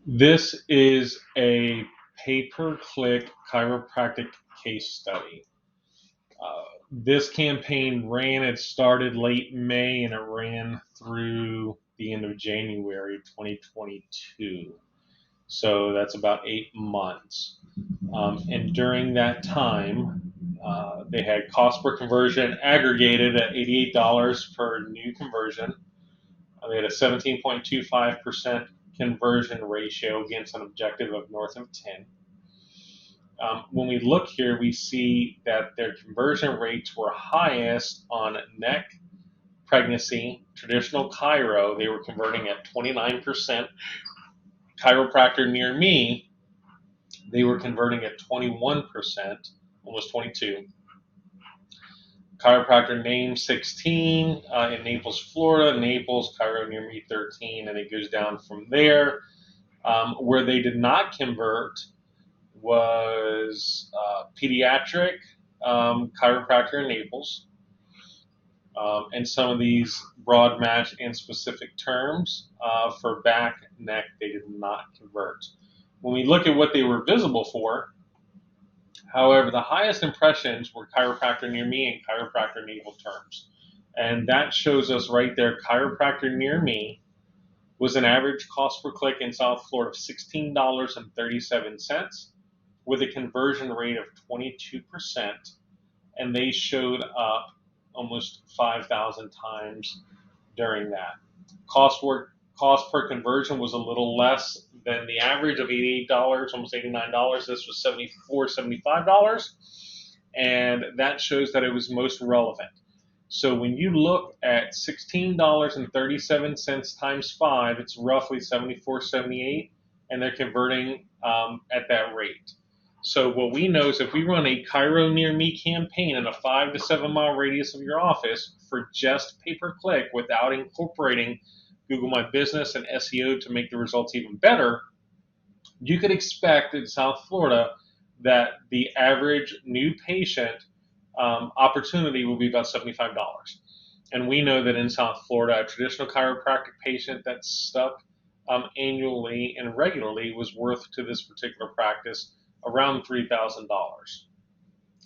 This is a pay-per-click chiropractic case study. This campaign it started late May and it ran through the end of January 2022. So that's about 8 months. And during that time, they had cost per conversion aggregated at $88 per new conversion. They had a 17.25% conversion ratio against an objective of north of 10. When we look here, we see that their conversion rates were highest on neck, pregnancy, traditional chiro. They were converting at 29%. Chiropractor near me, they were converting at 21%, almost 22. Chiropractor name 16 in Naples, Florida. Naples, chiro near me 13, and it goes down from there. Where they did not convert was pediatric chiropractor in Naples. And some of these broad match and specific terms for back, neck, they did not convert. When we look at what they were visible for, however, the highest impressions were chiropractor near me and chiropractor naval terms. And that shows us right there, chiropractor near me was an average cost per click in South Florida of $16.37 with a conversion rate of 22%. And they showed up almost 5,000 times during that. Cost per conversion was a little less than the average of $88, almost $89. This was $74, $75. And that shows that it was most relevant. So when you look at $16.37 times 5, it's roughly $74, $78, and they're converting at that rate. So what we know is if we run a Chiro Near Me campaign in a 5 to 7 mile radius of your office for just pay-per-click without incorporating Google My Business and SEO to make the results even better, you could expect in South Florida that the average new patient opportunity will be about $75. And we know that in South Florida, a traditional chiropractic patient that's stuck annually and regularly was worth to this particular practice around $3,000.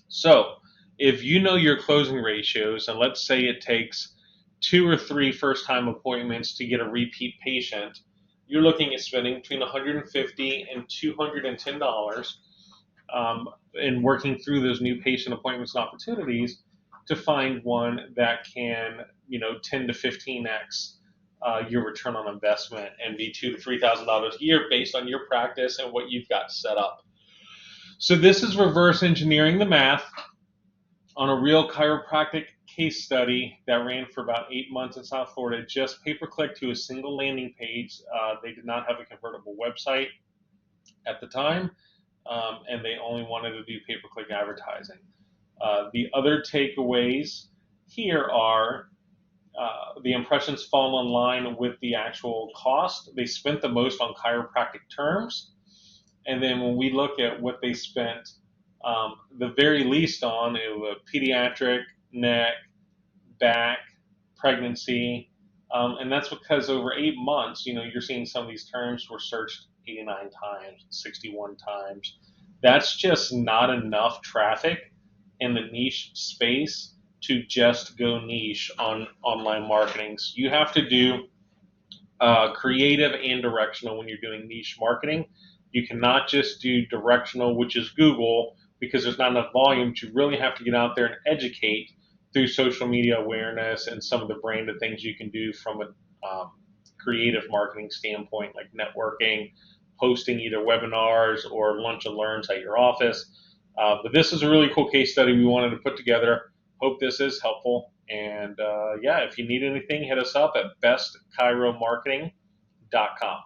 So if you know your closing ratios, and let's say it takes 2 or 3 first-time appointments to get a repeat patient, you're looking at spending between $150 and $210 in working through those new patient appointments and opportunities to find one that can, 10 to 15x your return on investment and be $2,000 to $3,000 a year based on your practice and what you've got set up. So this is reverse engineering the math on a real chiropractic case study that ran for about 8 months in South Florida, just pay-per-click to a single landing page. They did not have a convertible website at the time, and they only wanted to do pay-per-click advertising. The other takeaways here are the impressions fall in line with the actual cost. They spent the most on chiropractic terms. And then when we look at what they spent the very least on, it was pediatric, neck, back, pregnancy. And that's because over 8 months, you're seeing some of these terms were searched 89 times, 61 times. That's just not enough traffic in the niche space to just go niche on online marketing. So you have to do creative and directional when you're doing niche marketing. You cannot just do directional, which is Google, because there's not enough volume. You really have to get out there and educate through social media awareness and some of the branded things you can do from a creative marketing standpoint, like networking, hosting either webinars or lunch and learns at your office. But this is a really cool case study we wanted to put together. Hope this is helpful. And if you need anything, hit us up at bestchiromarketing.com.